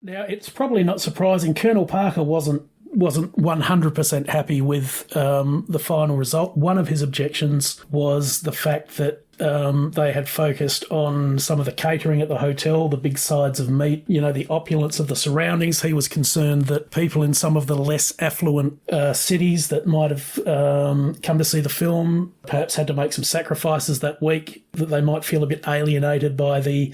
Now, it's probably not surprising. Colonel Parker wasn't 100% happy with the final result. One of his objections was the fact that they had focused on some of the catering at the hotel, the big sides of meat, the opulence of the surroundings. He was concerned that people in some of the less affluent cities that might have come to see the film perhaps had to make some sacrifices that week, that they might feel a bit alienated by the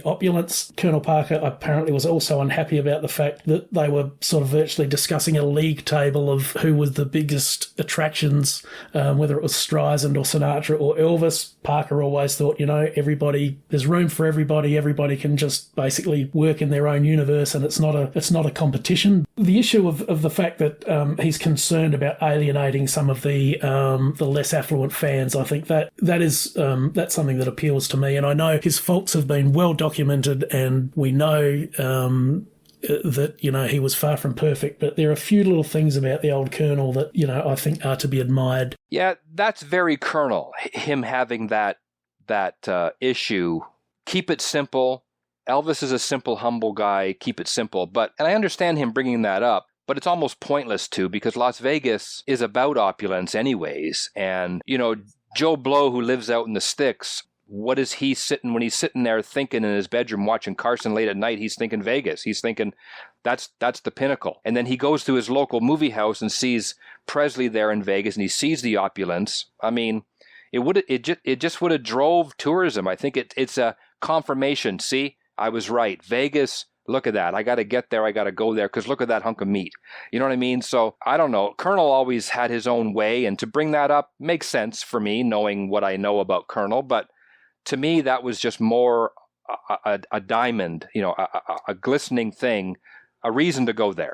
opulence. Colonel Parker apparently was also unhappy about the fact that they were sort of virtually discussing a league table of who was the biggest attractions, whether it was Streisand or Sinatra or Elvis. Parker always thought, everybody, there's room for everybody. Everybody can just basically work in their own universe, and it's not a competition. The issue of the fact that he's concerned about alienating some of the less affluent fans, I think that's something that appeals to me. And I know his faults have been well documented, and we know that he was far from perfect, but there are a few little things about the old Colonel that I think are to be admired. Yeah, that's very Colonel, him having that issue. Keep it simple. Elvis is a simple, humble guy. Keep it simple. And I understand him bringing that up, but it's almost pointless too, because Las Vegas is about opulence anyways. And Joe Blow, who lives out in the sticks, what is he when he's sitting there thinking in his bedroom watching Carson late at night? He's thinking Vegas. He's thinking that's the pinnacle. And then he goes to his local movie house and sees Presley there in Vegas, and he sees the opulence. I mean, it just would have drove tourism. I think it's a confirmation. See, I was right. Vegas. Look at that. I got to get there. I got to go there because look at that hunk of meat. You know what I mean? So I don't know. Colonel always had his own way, and to bring that up makes sense for me, knowing what I know about Colonel. But to me, that was just more a diamond, a glistening thing, a reason to go there.